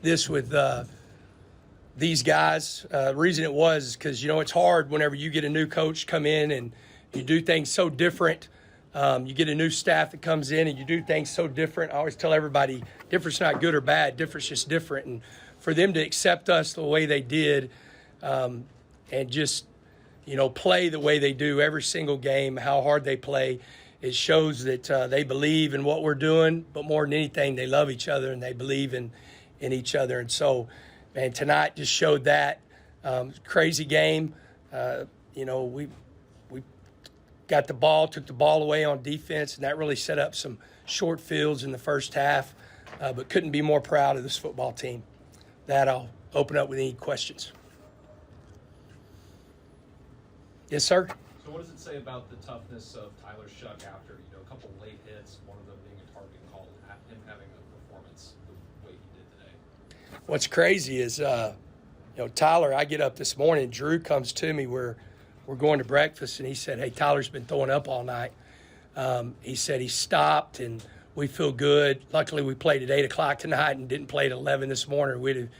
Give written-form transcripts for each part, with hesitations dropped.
this with these guys. The reason it was is because, it's hard whenever you get a new coach come in and you do things so different. You get a new staff that comes in and you do things so different. I always tell everybody, different's not good or bad. Different's just different. And for them to accept us the way they did and just, play the way they do every single game, how hard they play, it shows that they believe in what we're doing, but more than anything, they love each other and they believe in each other. And so, man, tonight just showed that. Crazy game. We got the ball, took the ball away on defense, and that really set up some short fields in the first half, but couldn't be more proud of this football team. That I'll open up with any questions. Yes, sir? So what does it say about the toughness of Tyler Shuck after, a couple late hits, one of them being a targeting call, him having a performance the way he did today? What's crazy is, Tyler, I get up this morning, Drew comes to me, we're going to breakfast, and he said, hey, Tyler's been throwing up all night. He said he stopped, and we feel good. Luckily, we played at 8 o'clock tonight and didn't play at 11 this morning.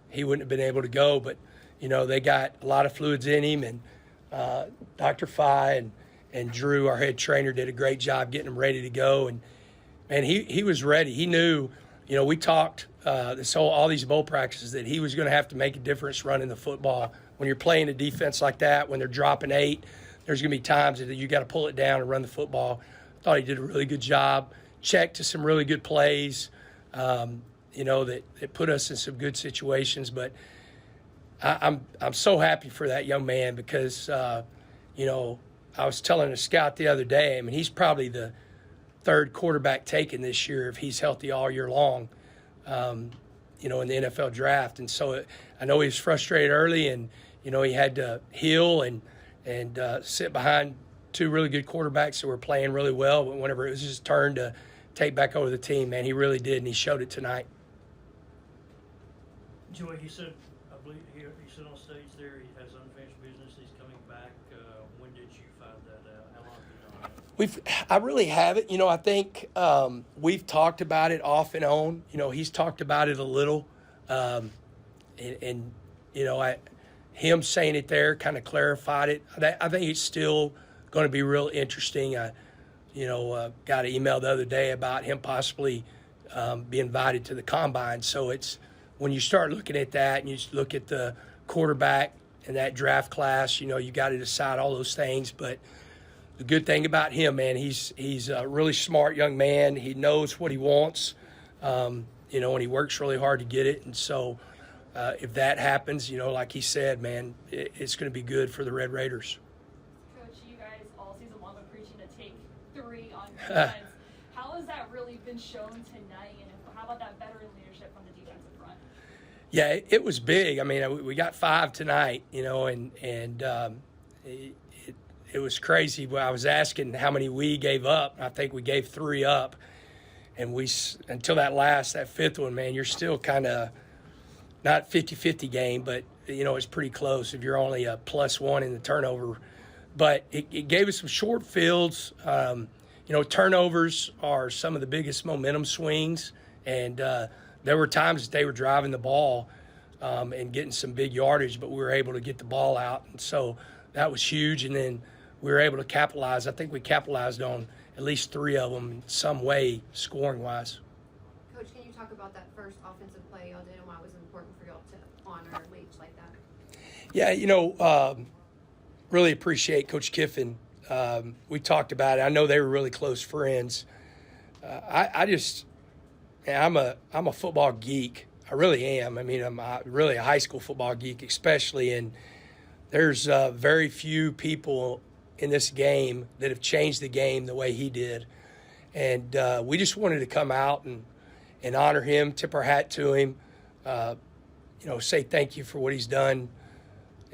He wouldn't have been able to go, but, they got a lot of fluids in him, and Dr. Phi and Drew, our head trainer, did a great job getting him ready to go. And he was ready. He knew, we talked all these bowl practices that he was going to have to make a difference running the football. When you're playing a defense like that, when they're dropping 8, there's going to be times that you got to pull it down and run the football. I thought he did a really good job. Checked to some really good plays, that put us in some good situations. But I'm so happy for that young man because, I was telling a scout the other day, he's probably the third quarterback taken this year if he's healthy all year long, in the NFL draft. And so I know he was frustrated early and, he had to heal and sit behind two really good quarterbacks that were playing really well. But whenever it was his turn to take back over the team, man, he really did, and he showed it tonight. Joey, he said, I believe he said on stage there he has unfinished business. He's coming back. When did you find that out? How long have you known that? I really haven't. I think we've talked about it off and on. He's talked about it a little, him saying it there kind of clarified it. I think it's still going to be real interesting. I got an email the other day about him possibly being invited to the combine. So it's when you start looking at that and you look at the quarterback and that draft class, you got to decide all those things. But the good thing about him, man, he's a really smart young man. He knows what he wants, and he works really hard to get it. And so if that happens, like he said, man, it's going to be good for the Red Raiders. Coach, you guys all season long been preaching to take 3 on defense. How has that really been shown tonight, and how about that veteran leadership from the defensive front? Yeah, it was big. We got 5 tonight, and it was crazy. I was asking how many we gave up. I think we gave 3 up, and until that 5th one, man, you're still kind of not 50-50 game, but it's pretty close if you're only a +1 in the turnover. But it gave us some short fields. Turnovers are some of the biggest momentum swings, and there were times that they were driving the ball and getting some big yardage, but we were able to get the ball out, and so that was huge. And then we were able to capitalize. I think we capitalized on at least 3 of them in some way, scoring-wise. Coach, can you talk about that first offensive play y'all did and why it was important for y'all to honor Leach like that? Yeah, really appreciate Coach Kiffin. We talked about it. I know they were really close friends. I'm a football geek. I really am. I'm really a high school football geek, especially. And there's very few people in this game that have changed the game the way he did. And we just wanted to come out and honor him, tip our hat to him, say thank you for what he's done.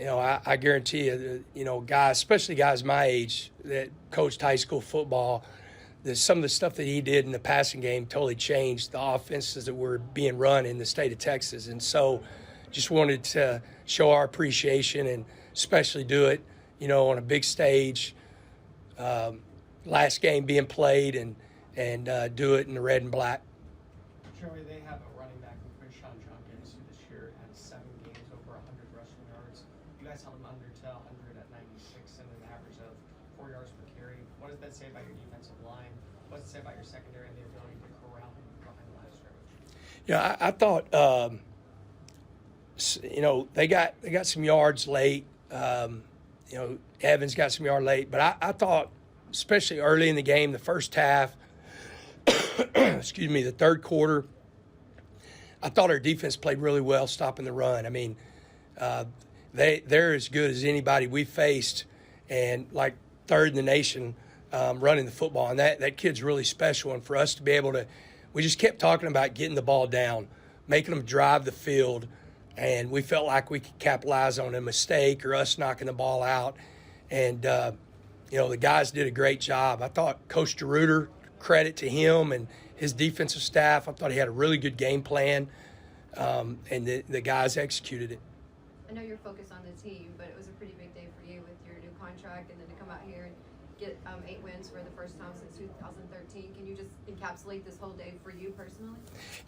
I guarantee you, guys, especially guys my age that coached high school football, some of the stuff that he did in the passing game totally changed the offenses that were being run in the state of Texas. And so just wanted to show our appreciation and especially do it, on a big stage, last game being played and do it in the red and black. Joey, they have a running back with Sean Jenkins. 7 games over 100 rushing yards. You guys held them under to 100 at 96 and an average of 4 yards per carry. What does that say about your defensive line? What does it say about your secondary and the ability to corral them behind the line of scrimmage? Yeah, I thought, they got some yards late. Evans got some yard late, but I thought, especially early in the game, the first half, the third quarter, I thought our defense played really well stopping the run. I mean, they're as good as anybody we faced, and like third in the nation running the football. And that kid's really special. And for us to be able to, we just kept talking about getting the ball down, making them drive the field, and we felt like we could capitalize on a mistake or us knocking the ball out. And, the guys did a great job. I thought Coach DeRuiter, credit to him and his defensive staff, I thought he had a really good game plan, and the guys executed it. I know you're focused on the team, but it was a pretty big day for you with your new contract, and then to come out here and get 8 wins for the first time since 2013. Can you just encapsulate this whole day for you personally?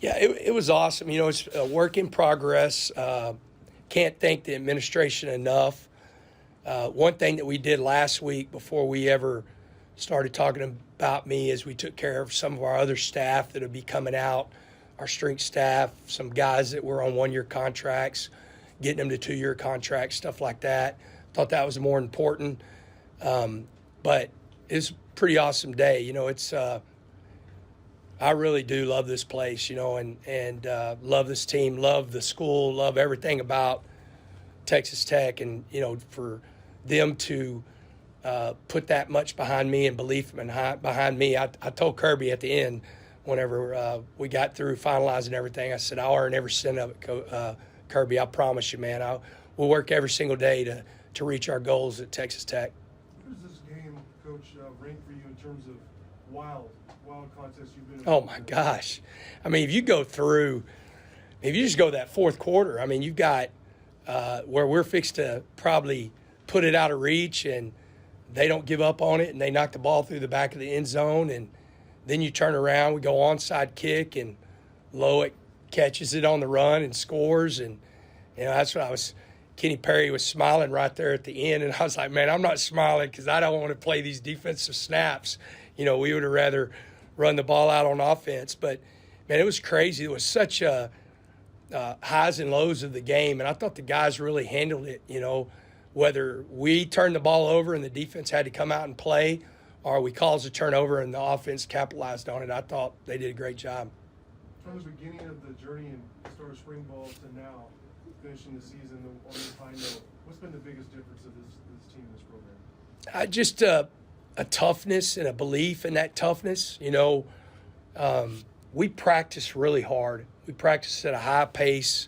Yeah, it was awesome. It's a work in progress. Can't thank the administration enough. One thing that we did last week before we ever started talking about me is we took care of some of our other staff that would be coming out, our strength staff, some guys that were on 1-year contracts, getting them to 2-year contracts, stuff like that. Thought that was more important. But it's a pretty awesome day. It's I really do love this place, and love this team, love the school, love everything about Texas Tech, and, for them to put that much behind me and belief behind me. I told Kirby at the end, whenever we got through finalizing everything, I said, I'll earn every cent of it, Kirby. I promise you, man. We'll work every single day to reach our goals at Texas Tech. Where does this game, Coach, rank for you in terms of wild contests you've been in? Oh, my gosh. I mean, if you just go that fourth quarter, I mean, you've got where we're fixed to probably put it out of reach, and they don't give up on it, and they knock the ball through the back of the end zone, and then you turn around, we go onside kick, and Loic catches it on the run and scores, and that's what Kenny Perry was smiling right there at the end, and I was like, man, I'm not smiling because I don't want to play these defensive snaps. We would have rather run the ball out on offense, but man, it was crazy. It was such a highs and lows of the game, and I thought the guys really handled it, whether we turned the ball over and the defense had to come out and play, or we caused a turnover and the offense capitalized on it. I thought they did a great job. From the beginning of the journey and start of spring ball to now, finishing the season on the high note, what's been the biggest difference of this team, this program? Just a toughness and a belief in that toughness. We practice really hard. We practice at a high pace.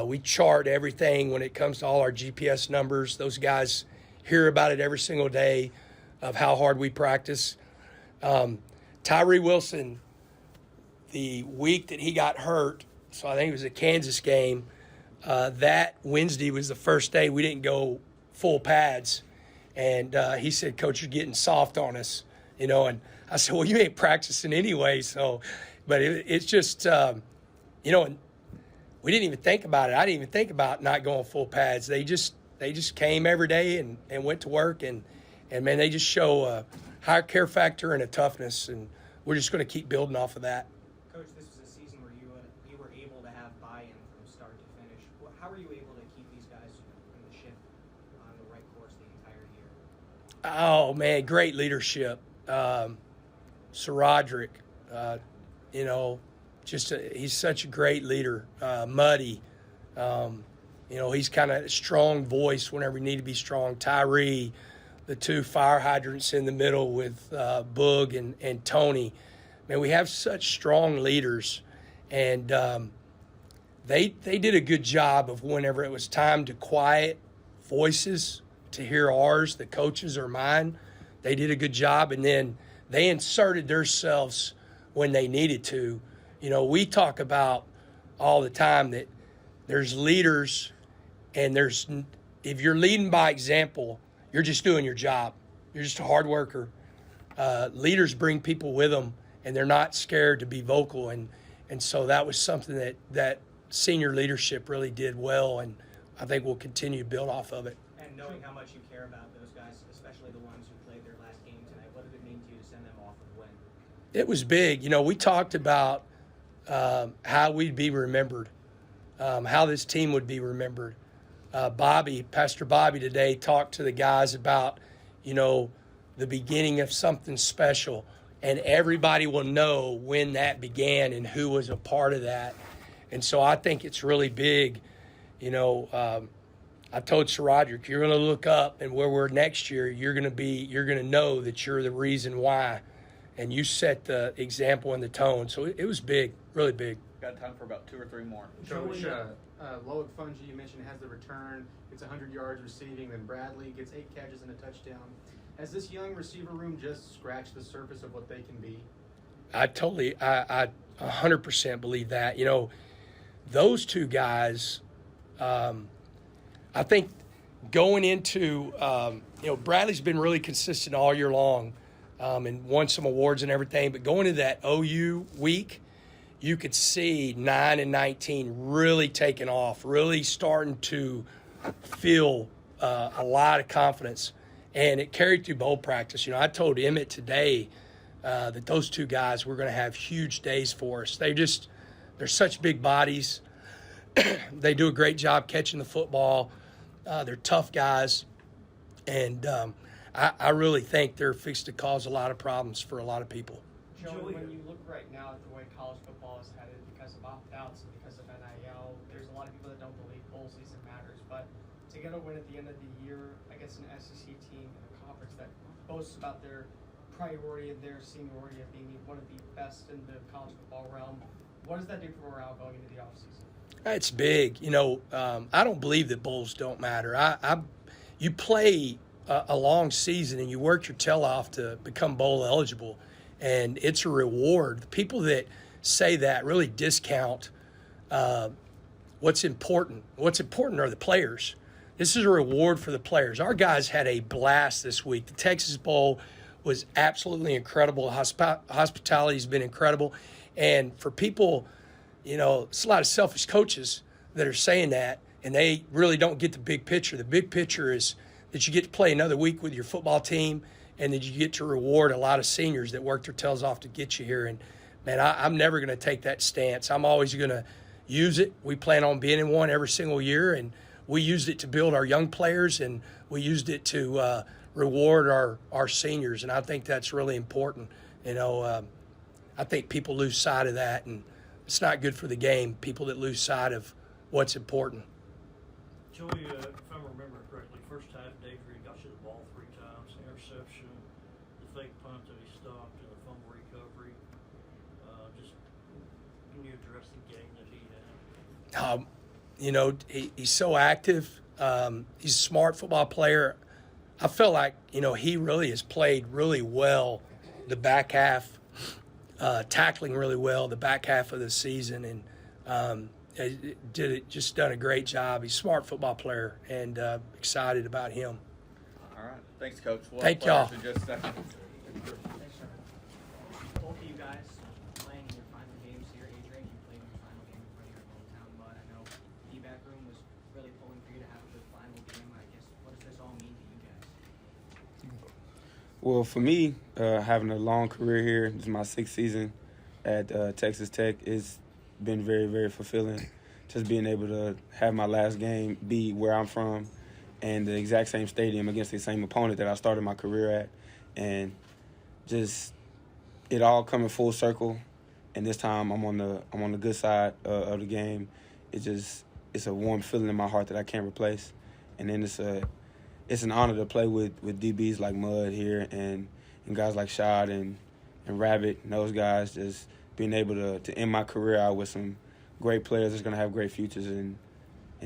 We chart everything when it comes to all our GPS numbers. Those guys hear about it every single day of how hard we practice. Tyree Wilson, the week that he got hurt, so I think it was a Kansas game, that Wednesday was the first day we didn't go full pads. And he said, Coach, you're getting soft on us, and I said, well, you ain't practicing anyway. So, but it's just, and we didn't even think about it. I didn't even think about not going full pads. They just came every day and went to work, and man, they just show a higher care factor and a toughness, and we're just going to keep building off of that. Coach, this was a season where you were able to have buy-in from start to finish. How were you able to keep these guys in the ship on the right course the entire year? Oh, man, great leadership. Sir Roderick, he's such a great leader. Muddy, he's kind of a strong voice whenever you need to be strong. Tyree, the two fire hydrants in the middle with Boog and Tony. Man, we have such strong leaders, and they did a good job of whenever it was time to quiet voices to hear ours, the coaches or mine. They did a good job, and then they inserted themselves when they needed to. We talk about all the time that there's leaders, and if you're leading by example, you're just doing your job. You're just a hard worker. Leaders bring people with them, and they're not scared to be vocal. And so that was something that senior leadership really did well, and I think we'll continue to build off of it. And knowing how much you care about those guys, especially the ones who played their last game tonight, what did it mean to you to send them off with a win? It was big. We talked about how we'd be remembered, how this team would be remembered. Pastor Bobby today talked to the guys about, the beginning of something special, and everybody will know when that began and who was a part of that. And so I think it's really big. I told Sir Roderick, you're going to look up, and where we're next year, you're going to know that you're the reason why, and you set the example and the tone. So it was big, really big. Got time for about 2 or 3 more. Coach, Loic Fungi, you mentioned, has the return. It's 100 yards receiving. Then Bradley gets 8 catches and a touchdown. Has this young receiver room just scratched the surface of what they can be? I 100% believe that. Those two guys, I think going into, Bradley's been really consistent all year long and won some awards and everything. But going into that OU week, you could see 9 and 19 really taking off, really starting to feel a lot of confidence. And it carried through bowl practice. I told Emmett today that those two guys were going to have huge days for us. They're such big bodies. They do a great job catching the football. They're tough guys. And I really think they're fixed to cause a lot of problems for a lot of people. Joey, when you look right now at the way college football is headed because of opt-outs and because of NIL, there's a lot of people that don't believe bowl season matters. But to get a win at the end of the year against an SEC team in a conference that boasts about their priority and their seniority of being one of the best in the college football realm, what does that do for morale going into the offseason? It's big. I don't believe that bowls don't matter. You play a long season and you work your tail off to become bowl eligible, and it's a reward. The people that say that really discount what's important. What's important are the players. This is a reward for the players. Our guys had a blast this week. The Texas Bowl was absolutely incredible. Hospitality has been incredible. And for people, it's a lot of selfish coaches that are saying that, and they really don't get the big picture. The big picture is that you get to play another week with your football team, and that you get to reward a lot of seniors that worked their tails off to get you here. And, man, I'm never going to take that stance. I'm always going to use it. We plan on being in one every single year, and we used it to build our young players, and we used it to reward our seniors, and I think that's really important. I think people lose sight of that, and it's not good for the game, people that lose sight of what's important. Joey, if I remember correctly, first half, Dave Reed got you the ball 3 times, interception, the fake punt that he stopped, and the fumble recovery. Just can you address the game that he had? He's so active. He's a smart football player. I feel like, he really has played really well the back half, tackling really well the back half of the season, and just done a great job. He's a smart football player, and excited about him. All right. Thanks, Coach. We'll Thank have y'all. players in just a second. Thanks, sir. Both of you guys playing in your final games here. Adrian, you played in your final game in front of your hometown, but I know the feedback room was really pulling for you to have a good final game. I guess, what does this all mean to you guys? Well, for me, having a long career here, this is my 6th season at Texas Tech. It's been very, very fulfilling. Just being able to have my last game be where I'm from and the exact same stadium against the same opponent that I started my career at, and just it all coming full circle. And this time I'm on the good side of the game. It's a warm feeling in my heart that I can't replace. And then it's an honor to play with DBs like Mud here and guys like Shad and Rabbit and those guys. Just being able to end my career out with some great players that's going to have great futures, and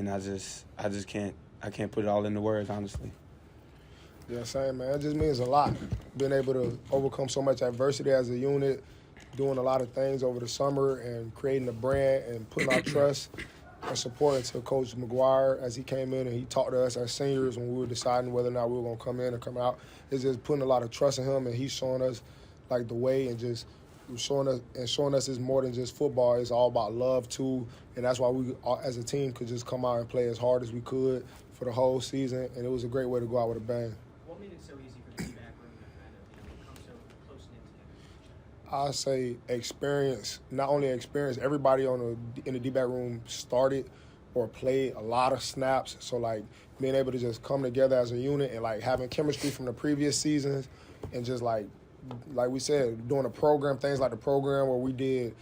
I just can't put it all into words, honestly. Yeah, same, man. It just means a lot. Being able to overcome so much adversity as a unit, doing a lot of things over the summer and creating a brand and putting our trust and support into Coach McGuire as he came in and he talked to us as seniors when we were deciding whether or not we were going to come in or come out. It's just putting a lot of trust in him, and he's showing us, like, the way and just showing us it's more than just football. It's all about love too, and that's why we as a team could just come out and play as hard as we could for the whole season, and it was a great way to go out with a bang. What made it so easy for the D-back room to kind of come so close knit together? I say experience, not only experience. Everybody in the D-back room started or played a lot of snaps, so like being able to just come together as a unit and like having chemistry from the previous seasons, and just like we said, doing a program, things like the program where we did,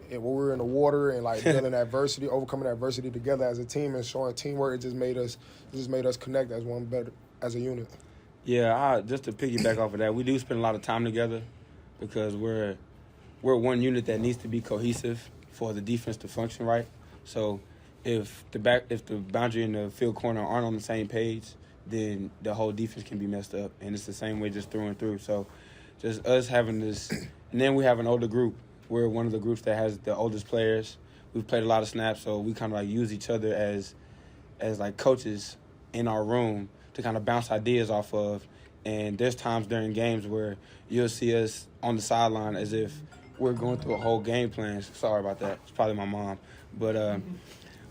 where we were in the water and like dealing adversity, overcoming adversity together as a team and showing teamwork. It just made us connect as one better as a unit. Yeah, just to piggyback off of that, we do spend a lot of time together because we're one unit that needs to be cohesive for the defense to function right. So if the boundary and the field corner aren't on the same page, then the whole defense can be messed up, and it's the same way just through and through. So just us having this, and then we have an older group. We're one of the groups that has the oldest players. We've played a lot of snaps, so we kind of like use each other as like coaches in our room to kind of bounce ideas off of. And there's times during games where you'll see us on the sideline as if we're going through a whole game plan. Sorry about that. It's probably my mom. But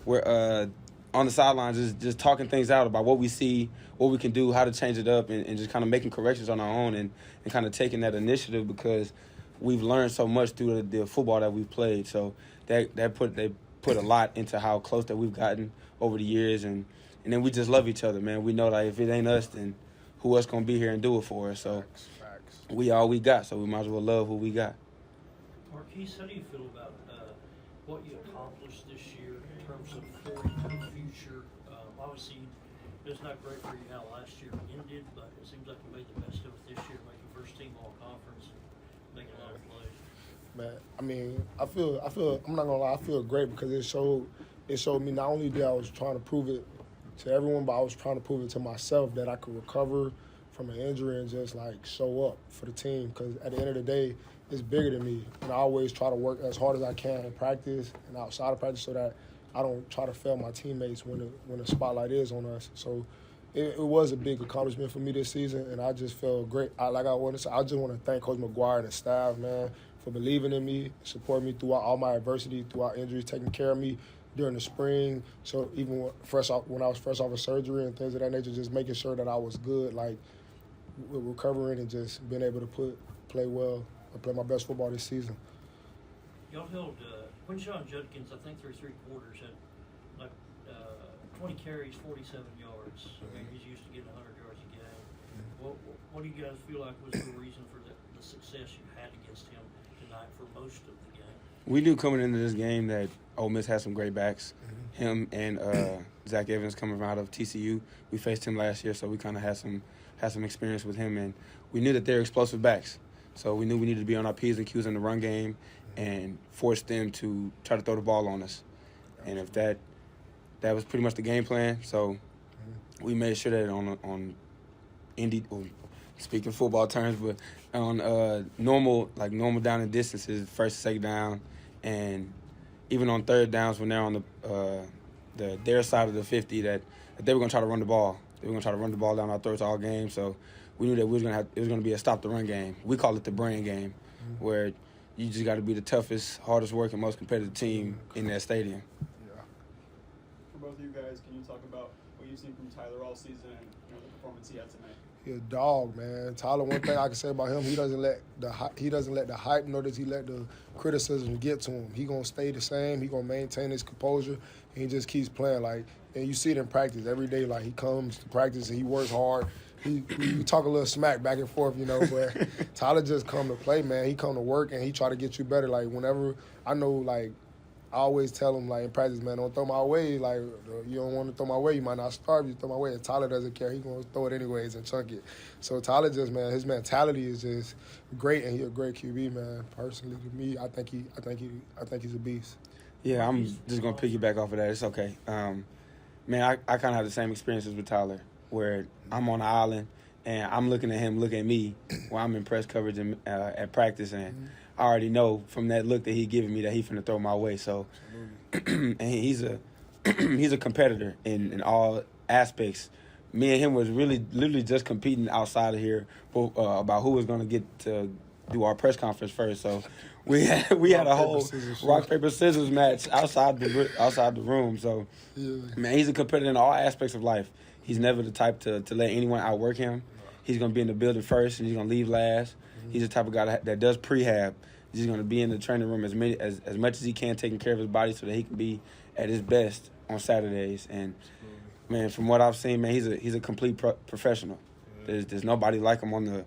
we're on the sidelines just talking things out about what we see, what we can do, how to change it up, and just kind of making corrections on our own and kind of taking that initiative because we've learned so much through the football that we've played. So they put a lot into how close that we've gotten over the years, and then we just love each other, man. We know that if it ain't us, then who else gonna be here and do it for us? So we all we got, so we might as well love who we got. Marquise, how do you feel about what you accomplished this year in terms of forward to the future? Obviously, it's not great for you how last year ended, but it seems like you made the best of it this year, making first team all conference, making a lot of plays. Man, I mean, I feel. I'm not gonna lie. I feel great because it showed me not only that I was trying to prove it to everyone, but I was trying to prove it to myself that I could recover from an injury and just like show up for the team. Because at the end of the day, it's bigger than me, and I always try to work as hard as I can in practice and outside of practice so that I don't try to fail my teammates when the spotlight is on us. So it was a big accomplishment for me this season, and I just feel great. I just want to thank Coach McGuire and the staff, man, for believing in me, supporting me throughout all my adversity, throughout injuries, taking care of me during the spring. So even when I was fresh off of surgery and things of that nature, just making sure that I was good, like recovering and just being able to play well and play my best football this season. Y'all held Quinshon Judkins, I think, through 3 quarters, had like 20 carries, 47 yards. I mean, he's used to getting 100 yards a game. What do you guys feel like was the reason for the success you had against him tonight for most of the game? We knew coming into this game that Ole Miss had some great backs. Mm-hmm. Him and Zach Evans coming out of TCU. We faced him last year, so we kind of had some experience with him, and we knew that they're explosive backs. So we knew we needed to be on our P's and Q's in the run game and force them to try to throw the ball on us. And if that was pretty much the game plan. So we made sure that on speaking football terms, but on normal down and distances, first and second down, and even on third downs when they're on their side of the 50, that they were going to try to run the ball. They were going to try to run the ball down our throats all game. So we knew that it was going to be a stop the run game. We call it the brain game, where you just got to be the toughest, hardest working, most competitive team in that stadium. Yeah. For both of you guys, can you talk about what you've seen from Tyler all season and the performance he had tonight? He a dog, man. Tyler, one thing I can say about him, he doesn't let the hype, nor does he let the criticism get to him. He gonna stay the same. He gonna maintain his composure, and he just keeps playing. And you see it in practice every day. Like, he comes to practice and he works hard. We talk a little smack back and forth, but Tyler just come to play, man. He come to work and he try to get you better. Like, whenever I know, I always tell him, in practice, man, don't throw my way. You don't want to throw my way, you might not start if you throw my way. And Tyler doesn't care. He going to throw it anyways and chunk it. So Tyler just, man, his mentality is just great, and he a great QB, man. Personally, to me, I think he's a beast. Yeah, I'm just going to piggyback off of that. It's okay. Man, I kind of have the same experiences with Tyler, where I'm on the island and I'm looking at him look at me while I'm in press coverage at practice, and I already know from that look that he giving me that he finna throw my way. So, and he's a competitor in all aspects. Me and him was literally just competing outside of here about who was gonna get to do our press conference first. So We had a whole scissors, rock shoot. paper scissors match outside the room. So Yeah. man, he's a competitor in all aspects of life. He's never the type to let anyone outwork him. He's gonna be in the building first, and he's gonna leave last. He's the type of guy that does prehab. He's gonna be in the training room as much as he can, taking care of his body so that he can be at his best on Saturdays. And man, from what I've seen, man, he's a complete professional. There's nobody like him on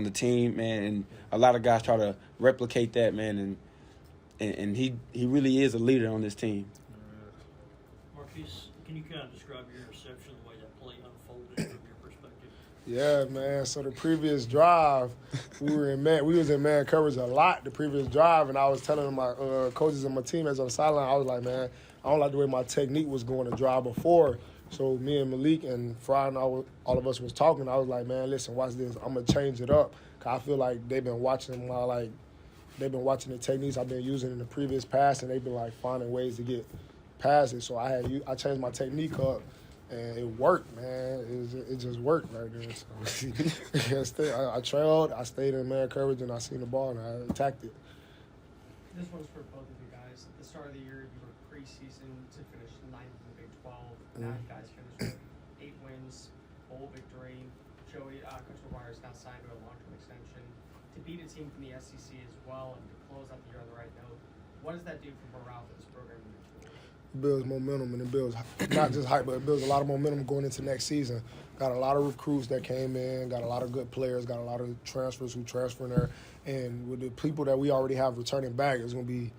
the team, man. And a lot of guys try to replicate that, man. And he really is a leader on this team. Marquise, can you kind of describe your interception, the way that play unfolded from your perspective? Yeah, man. So the previous drive, we was in man coverage a lot the previous drive, and I was telling my coaches and my teammates on the sideline, I was like, man, I don't like the way my technique was going the drive before. So me and Malik and Fry and all of us was talking. I was like, man, listen, watch this. I'm gonna change it up. 'Cause I feel like they've been watching the techniques I've been using in the previous pass, and they've been like finding ways to get past it. So I changed my technique up, and it worked, man. It just worked right there. So I trailed, I stayed in man coverage, and I seen the ball, and I attacked it. This one's for both of you guys. At the start of the year, you were preseason to finish 9th in the Big 12. Now you guys finished with 8 wins, bowl victory. Coach McGuire is now signed to a long-term extension. To beat a team from the SEC as well and to close out the year on the right note, what does that do for morale for this program moving forward? It builds momentum, and it builds not just hype, but it builds a lot of momentum going into next season. Got a lot of recruits that came in, got a lot of good players, got a lot of transfers who transfer in there. And with the people that we already have returning back, it's going to be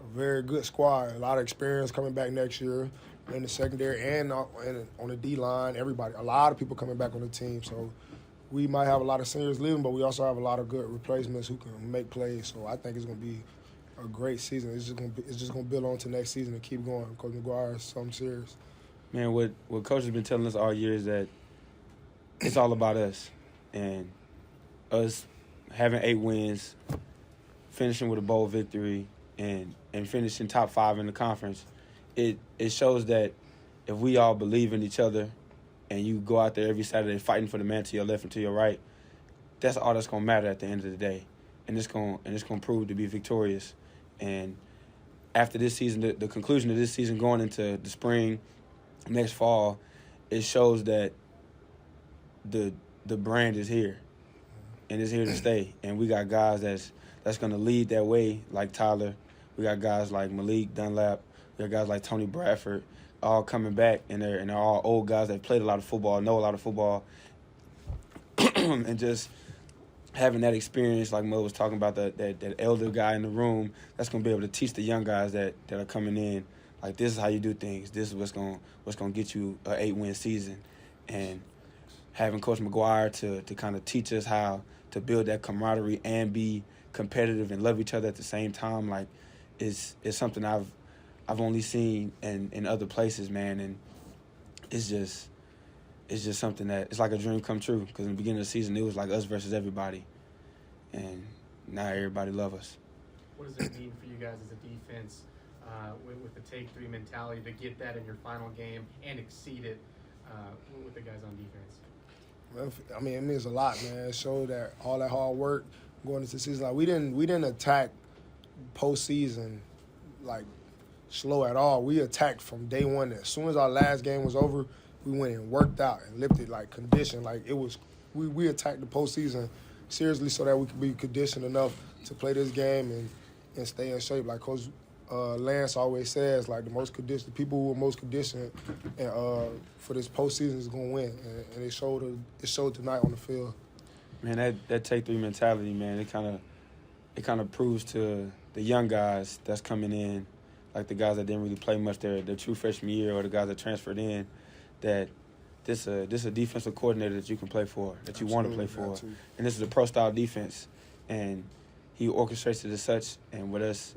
a very good squad. A lot of experience coming back next year in the secondary and on the D-line, everybody. A lot of people coming back on the team. So we might have a lot of seniors leaving, but we also have a lot of good replacements who can make plays. So I think it's going to be a great season. It's just going to build on to next season and keep going. Coach McGuire is something serious. Man, what Coach has been telling us all year is that it's all about us. And us having 8 wins, finishing with a bowl victory, and finishing top 5 in the conference, it shows that if we all believe in each other and you go out there every Saturday fighting for the man to your left and to your right, that's all that's going to matter at the end of the day. And it's going to prove to be victorious. And after this season, the conclusion of this season going into the spring, next fall, it shows that the brand is here and it's here to stay. And we got guys that's going to lead that way, like Tyler. We got guys like Malik Dunlap. We got guys like Tony Bradford, all coming back, and they're all old guys that played a lot of football, know a lot of football, and just having that experience, like Mo was talking about, that elder guy in the room that's going to be able to teach the young guys that are coming in, like, this is how you do things. This is what's going to get you an 8-win season. And having Coach McGuire to kind of teach us how to build that camaraderie and be competitive and love each other at the same time, like, is something I've only seen in other places, man. And it's just something that it's like a dream come true, because in the beginning of the season it was like us versus everybody, and now everybody love us. What does it mean for you guys as a defense with the take 3 mentality to get that in your final game and exceed it with the guys on defense? I mean, it means a lot, man. It showed that all that hard work going into the season. Like, we didn't attack postseason like slow at all. We attacked from day one. As soon as our last game was over, we went and worked out and lifted like condition. Like, it was, we attacked the postseason seriously so that we could be conditioned enough to play this game and stay in shape. Like Coach Lance always says, like, the people who are most conditioned for this postseason is going to win, and it showed tonight on the field. Man, that take 3 mentality, man, it kind of proves to the young guys that's coming in, like the guys that didn't really play much their true freshman year, or the guys that transferred in, that this a defensive coordinator that you can play for, that you want to play for. Absolutely. And this is a pro-style defense, and he orchestrates it as such. And with us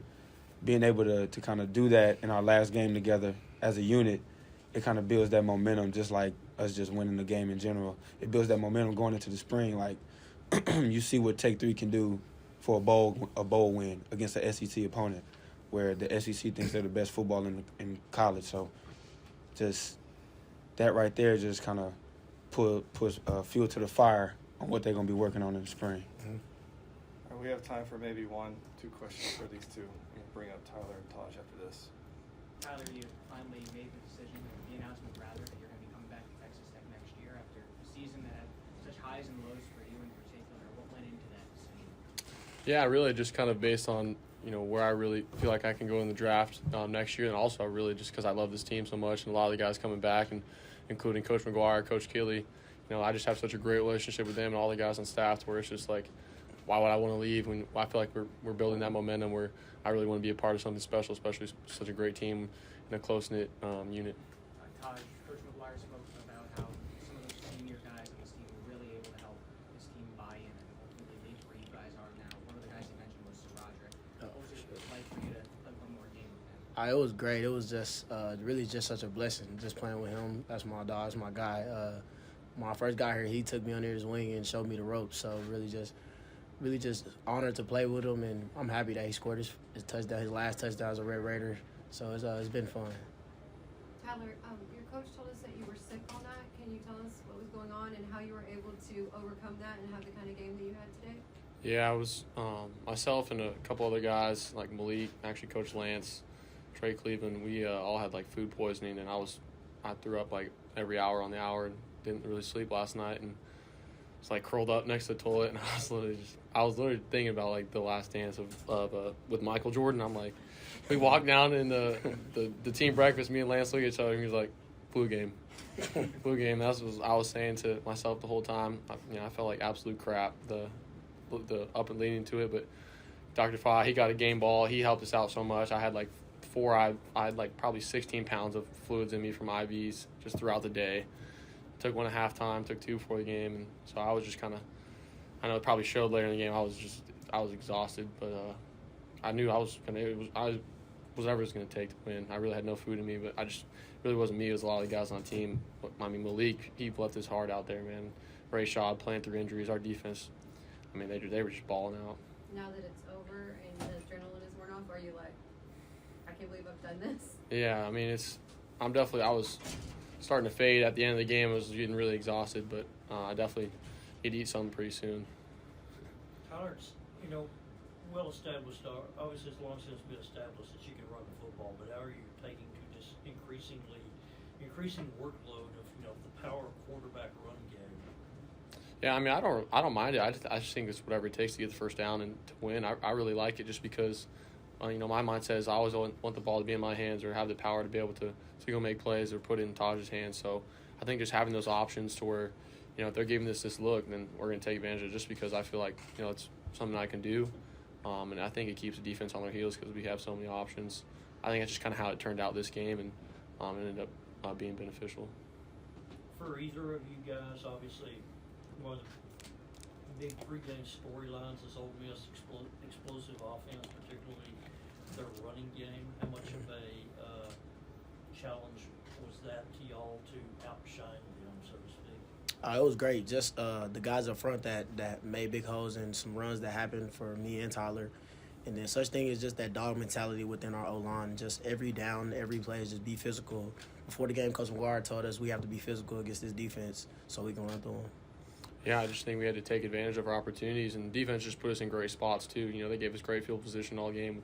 being able to kind of do that in our last game together as a unit, it kind of builds that momentum, just like us just winning the game in general. It builds that momentum going into the spring. Like, you see what Take 3 can do for a bowl win against an SEC opponent, where the SEC thinks they're the best football in college. So just that right there just kind of puts fuel to the fire on what they're going to be working on in the spring. Mm-hmm. We have time for maybe 1-2 questions for these two. We'll bring up Tyler and Taj after this. Tyler, you finally made the decision, the announcement rather, that you're going to be coming back to Texas Tech next year after a season that had such highs and lows for you in particular. What went into that decision? Yeah, really just kind of based on, where I really feel like I can go in the draft next year, and also really just because I love this team so much and a lot of the guys coming back, and including Coach McGuire, Coach Keeley. I just have such a great relationship with them and all the guys on staff to where it's just like, why would I want to leave when I feel like we're building that momentum where I really want to be a part of something special, especially such a great team and a close-knit unit. Taj, Coach McGuire spoke about how some of those senior guys on this team were really able to help this team buy in and ultimately lead to where you guys are now. One of the guys he mentioned was Sir Roderick. What was it like for you to play one more game with him? It was great. It was just really just such a blessing just playing with him. That's my dog. That's my guy. When I first got here, he took me under his wing and showed me the ropes. So really just honored to play with him, and I'm happy that he scored his touchdown. His last touchdown as a Red Raider. So it's been fun. Tyler, your coach told us that you were sick all night. Can you tell us what was going on and how you were able to overcome that and have the kind of game that you had today? Yeah, I was myself and a couple other guys like Malik, actually Coach Lance, Trey Cleveland. We all had like food poisoning, and I threw up like every hour on the hour and didn't really sleep last night, and was like curled up next to the toilet, and I was literally thinking about like the Last Dance of with Michael Jordan. I'm like, we walked down in the team breakfast. Me and Lance looked at each other, and he was like, "Flu game, flu game." That's what I was saying to myself the whole time. I felt like absolute crap. The up and leading to it, but Dr. Fa, he got a game ball. He helped us out so much. I had like I had like probably 16 pounds of fluids in me from IVs just throughout the day. Took one at halftime, took 2 before the game, and so I was just kind of, I know it probably showed later in the game. I was exhausted, but I knew I was whatever it was going to take to win. I really had no food in me, but really wasn't me. It was a lot of the guys on the team. I mean, Malik, he left his heart out there, man. Ray Shaw playing through injuries. Our defense, I mean, they were just balling out. Now that it's over and the adrenaline is worn off, are you like, I can't believe I've done this? Yeah, I mean, I was starting to fade at the end of the game. I was getting really exhausted, but I definitely need to eat something pretty soon. Tyler's, well established, obviously as long as it's been established that you can run the football, but how are you taking to just increasing workload of, the power quarterback run game? Yeah, I mean, I don't mind it. I just think it's whatever it takes to get the first down and to win. I really like it just because, my mindset is I always want the ball to be in my hands or have the power to be able to go make plays or put it in Taj's hands. So I think just having those options to where, if they're giving this look, then we're going to take advantage of it just because I feel like, it's something I can do. And I think it keeps the defense on their heels because we have so many options. I think that's just kind of how it turned out this game, and it ended up being beneficial. For either of you guys, obviously, one of the big pregame storylines is Ole Miss explosive offense, particularly their running game. How much of a challenge was that to y'all to outshine them, so to speak? It was great. Just the guys up front that made big holes and some runs that happened for me and Tyler. And then such thing is just that dog mentality within our O-line. Just every down, every play is just be physical. Before the game, Coach McGuire told us we have to be physical against this defense so we can run through them. Yeah, I just think we had to take advantage of our opportunities, and defense just put us in great spots too. They gave us great field position all game,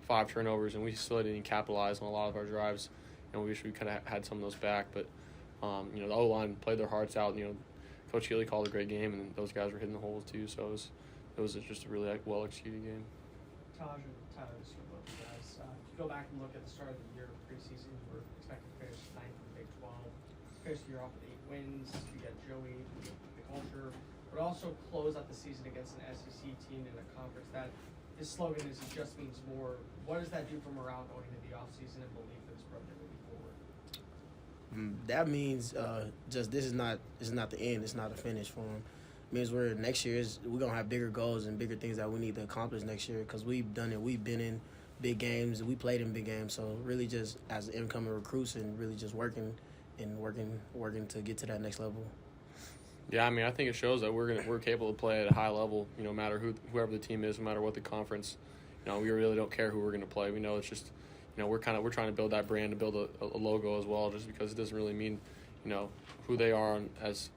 5 turnovers, and we still didn't capitalize on a lot of our drives. We wish we could have had some of those back, but the O-line played their hearts out. Coach Keeley called a great game, and those guys were hitting the holes too. So it was just a really well executed game. Taj and Tyler, this is for both of you guys. If you go back and look at the start of the year, preseason, you were expected to finish 9th in the Big 12. Finished the year off with 8 wins. You got Joey, the culture, but also close out the season against an SEC team in a conference that his slogan is "It just means more." What does that do for morale going into the offseason and belief for this program moving forward? That means just this is not the end. It's not a finish for them. It means next year we're gonna have bigger goals and bigger things that we need to accomplish next year because we've done it. We've been in big games. We played in big games. So really, just as incoming recruits and really just working to get to that next level. Yeah, I mean, I think it shows that we're capable to play at a high level. No matter whoever the team is, no matter what the conference. We really don't care who we're going to play. We know it's just, we're trying to build that brand, to build a logo as well. Just because it doesn't really mean, who they are as,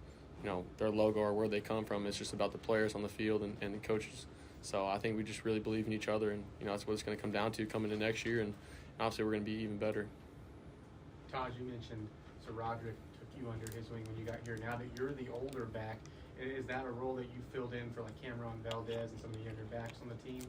their logo or where they come from. It's just about the players on the field and the coaches So I think we just really believe in each other, and that's what it's going to come down to coming to next year, and obviously we're going to be even better. Taj, you mentioned so Roderick took you under his wing when you got here. Now that you're the older back, is that a role that you filled in for like Cameron Valdez and some of the younger backs on the team?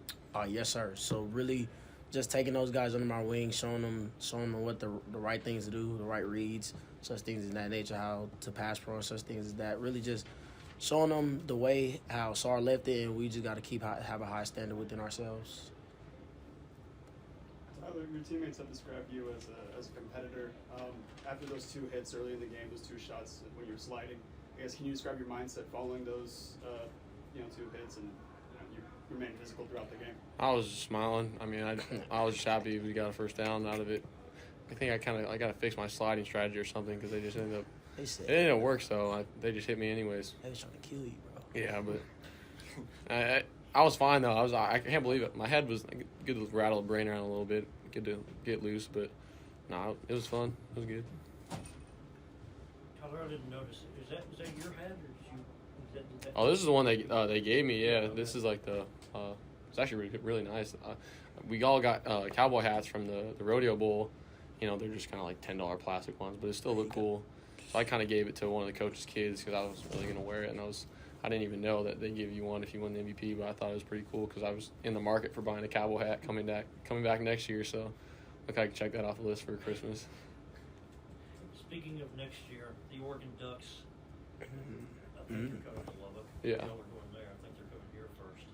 Yes, sir. So really, just taking those guys under my wing, showing them what the right things to do, the right reads, such things as that nature, how to pass pro, such things as that. Really just showing them the way how SAR left it, and we just got to have a high standard within ourselves. Tyler, your teammates have described you as a competitor. After those 2 hits early in the game, those 2 shots when you were sliding, I guess, can you describe your mindset following those 2 hits and you remained physical throughout the game? I was just smiling. I mean, I was just happy we got a first down out of it. I think I got to fix my sliding strategy or something because they just ended up. It didn't work, so they just hit me anyways. They was trying to kill you, bro. Yeah, but I was fine though. I can't believe it. My head was good to rattle the brain around a little bit, good to get loose, but no, it was fun. It was good. Tyler, I didn't notice it. Is that your hat or did that? Oh, this is the one they gave me. Yeah, this is like the. It's actually really nice. We all got cowboy hats from the rodeo bowl. They're just kind of like $10 plastic ones, but it still looked cool. So I kind of gave it to one of the coach's kids because I wasn't really gonna wear it, and I didn't even know that they give you one if you win the MVP. But I thought it was pretty cool because I was in the market for buying a cowboy hat coming back next year. So look, I can check that off the list for Christmas. Speaking of next year, the Oregon Ducks. I think they're coming to Lubbock. Yeah. Y'all are going there. I think they're coming here first.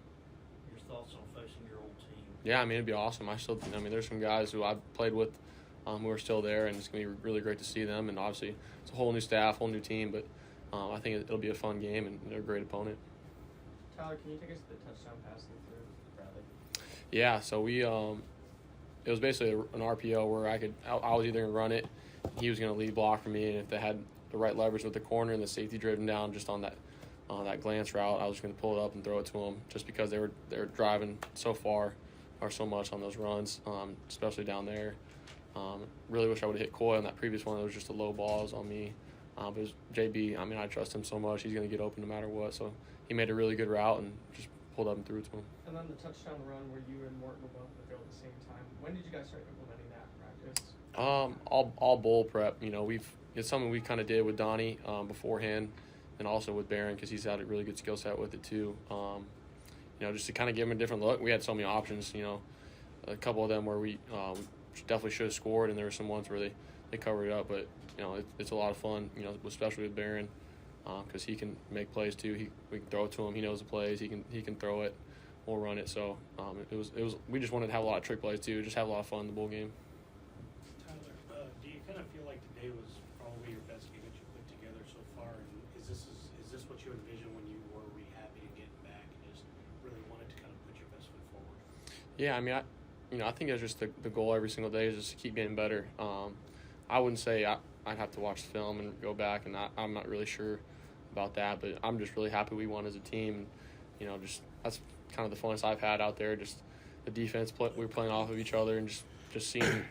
Your thoughts on facing your old team? Yeah, I mean, it'd be awesome. There's some guys who I've played with who are still there, and it's going to be really great to see them. And obviously, it's a whole new staff, whole new team, but I think it'll be a fun game, and they're a great opponent. Tyler, can you take us to the touchdown passing through Bradley? Yeah, so we it was basically an RPO where I was either going to run it, he was going to lead block for me, and if they had the right leverage with the corner and the safety driven down just on that glance route, I was going to pull it up and throw it to them just because they were driving so far or so much on those runs, especially down there. Really wish I would have hit Coy on that previous one. It was just a low ball. It was on me. But it was JB, I mean, I trust him so much. He's going to get open no matter what. So he made a really good route and just pulled up and threw it to him. And then the touchdown run where you and Morton were both at the same time. When did you guys start implementing that in practice? All bowl prep. It's something we kind of did with Donnie beforehand, and also with Barron because he's had a really good skill set with it too. Just to kind of give him a different look. We had so many options. A couple of them where we definitely should have scored, and there were some ones where they covered it up. But it's a lot of fun. Especially with Barron because he can make plays too. We can throw it to him. He knows the plays. He can throw it. We'll run it. So it was. We just wanted to have a lot of trick plays too. Just have a lot of fun in the bowl game. Tyler, do you kind of feel like today was probably your best game that you put together so far? And is this what you envisioned when you were rehabbing and getting back and just really wanted to kind of put your best foot forward? Yeah, I mean, I think that's just the goal every single day is just to keep getting better. I wouldn't say I'd have to watch the film and go back, and I'm not really sure about that, but I'm just really happy we won as a team. Just that's kind of the funnest I've had out there. Just the defense, we were playing off of each other, and just seeing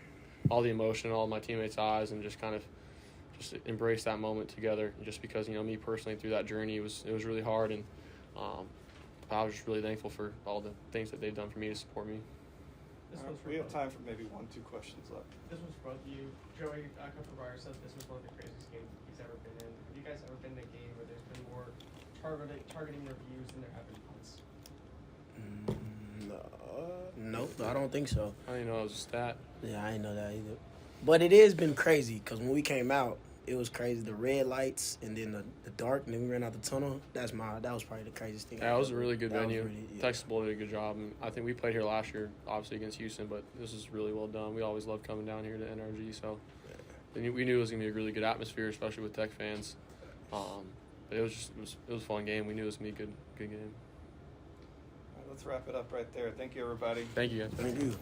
all the emotion in all of my teammates' eyes, and just kind of just embrace that moment together. Just because me personally through that journey, it was really hard, and I was just really thankful for all the things that they've done for me to support me. We have time for maybe 1-2 questions left. This one's for both of you. Joey, Coach Breyer said this was one of the craziest games he's ever been in. Have you guys ever been in a game where there's been more targeting reviews than there have been punts? Nope, I don't think so. I didn't know it was a stat. Yeah, I didn't know that either. But it has been crazy because when we came out, it was crazy. The red lights and then the dark, and then we ran out the tunnel. That was probably the craziest thing. Yeah, it was a really good venue. Yeah. Texas Bowl did a good job. And I think we played here last year, obviously against Houston, but this is really well done. We always love coming down here to NRG, so we knew it was gonna be a really good atmosphere, especially with Tech fans. But it was a fun game. We knew it was gonna be a good game. Let's wrap it up right there. Thank you, everybody. Thank you, guys. Thank you.